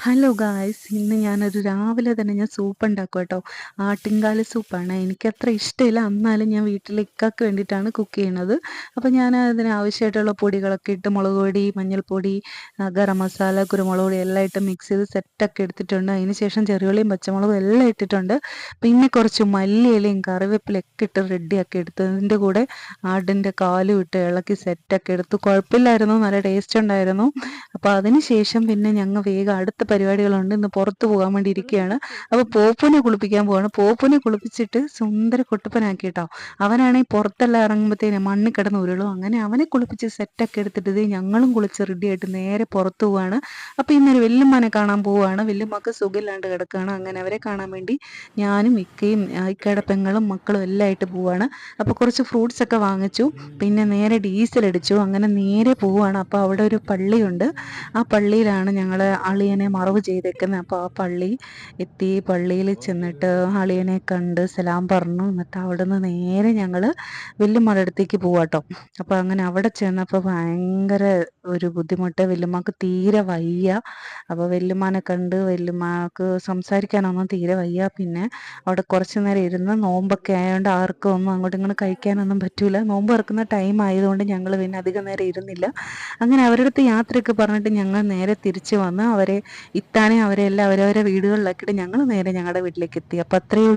Hello guys, ഇന്ന് ഞാനൊരു രാവിലെ തന്നെ ഞാൻ സൂപ്പ് ഉണ്ടാക്കും കേട്ടോ. ആട്ടിൻകാല് സൂപ്പാണ്. എനിക്കത്ര ഇഷ്ടമില്ല, എന്നാലും ഞാൻ വീട്ടിൽ ഇക്കാക്ക് വേണ്ടിയിട്ടാണ് കുക്ക് ചെയ്യണത്. അപ്പോൾ ഞാൻ അതിന് ആവശ്യമായിട്ടുള്ള പൊടികളൊക്കെ ഇട്ട് മുളക് പൊടി, മഞ്ഞൾപ്പൊടി, ഗരം മസാല, കുരുമുളക് പൊടി എല്ലാം ഇട്ട് മിക്സ് ചെയ്ത് സെറ്റൊക്കെ എടുത്തിട്ടുണ്ട്. അതിന് ശേഷം ചെറിയുള്ളിയും പച്ചമുളകും എല്ലാം ഇട്ടിട്ടുണ്ട്. പിന്നെ കുറച്ച് മല്ലിയിലയും കറിവേപ്പിലൊക്കെ ഇട്ട് റെഡിയാക്കി എടുത്ത് അതിൻ്റെ കൂടെ ആടിൻ്റെ കാലും ഇട്ട് ഇളക്കി സെറ്റൊക്കെ എടുത്തു. കുഴപ്പമില്ലായിരുന്നു, നല്ല ടേസ്റ്റ് ഉണ്ടായിരുന്നു. അപ്പോൾ അതിന് ശേഷം പിന്നെ ഞങ്ങൾ വേഗം അടുത്ത പരിപാടികളുണ്ട്. ഇന്ന് പുറത്ത് പോകാൻ വേണ്ടി ഇരിക്കുകയാണ്. അപ്പോൾ പോപ്പുനെ കുളിപ്പിക്കാൻ പോവാണ്. പോപ്പുനെ കുളിപ്പിച്ചിട്ട് സുന്ദര കുട്ടപ്പനാക്കി കേട്ടോ. അവനാണെങ്കിൽ പുറത്തെല്ലാം ഇറങ്ങുമ്പോഴത്തേനും മണ്ണിൽ കിടന്ന് ഉരുളും. അങ്ങനെ അവനെ കുളിപ്പിച്ച് സെറ്റൊക്കെ എടുത്തിട്ട് ഞങ്ങളും കുളിച്ച് റെഡിയായിട്ട് നേരെ പുറത്ത് പോവാണ്. അപ്പോൾ ഇന്നൊരു വല്യമ്മനെ കാണാൻ പോവുകയാണ്. വല്യമ്മക്ക് സുഖമില്ലാണ്ട് കിടക്കുകയാണ്. അങ്ങനെ അവരെ കാണാൻ വേണ്ടി ഞാനും ഇക്കയും ഇക്കയുടെ പെങ്ങളും മക്കളും എല്ലാം ആയിട്ട് പോവാണ്. അപ്പോൾ കുറച്ച് ഫ്രൂട്ട്സ് ഒക്കെ വാങ്ങിച്ചു. പിന്നെ നേരെ ഡീസൽ അടിച്ചു. അങ്ങനെ നേരെ പോവുകയാണ്. അപ്പോൾ അവിടെ ഒരു പള്ളിയുണ്ട്. ആ പള്ളിയിലാണ് ഞങ്ങൾ അളിയനെ മറവ് ചെയ്തേക്കുന്നത്. അപ്പോൾ ആ പള്ളി എത്തി. പള്ളിയിൽ ചെന്നിട്ട് അളിയനെ കണ്ട് സലാം പറഞ്ഞു. എന്നിട്ട് അവിടെ നിന്ന് നേരെ ഞങ്ങൾ വല്യമ്മയുടെ അടുത്തേക്ക് പോവാട്ടോ. അപ്പോൾ അങ്ങനെ അവിടെ ചെന്നപ്പോൾ ഭയങ്കര ഒരു ബുദ്ധിമുട്ട്. വല്യമ്മക്ക് തീരെ വയ്യ. അപ്പോൾ വല്യമ്മനെ കണ്ട് വല്യമ്മക്ക് സംസാരിക്കാനൊന്നും തീരെ വയ്യ. പിന്നെ അവിടെ കുറച്ച് നേരം ഇരുന്ന് നോമ്പൊക്കെ ആയതുകൊണ്ട് ആർക്കും ഒന്നും അങ്ങോട്ടും ഇങ്ങോട്ടും കഴിക്കാനൊന്നും പറ്റൂല. നോമ്പ് തുറക്കുന്ന ടൈം ആയതുകൊണ്ട് ഞങ്ങൾ പിന്നെ അധികം നേരം ഇരുന്നില്ല. അങ്ങനെ അവരുടെ അടുത്ത് യാത്രയൊക്കെ പറഞ്ഞിട്ട് ഞങ്ങൾ നേരെ തിരിച്ച് വന്ന് അവരെ ഇത്താനെ അവരെ എല്ലാം അവരവരെ വീടുകളിലാക്കിയിട്ട് ഞങ്ങൾ നേരെ ഞങ്ങളുടെ വീട്ടിലേക്ക് എത്തി. അപ്പം അത്രയും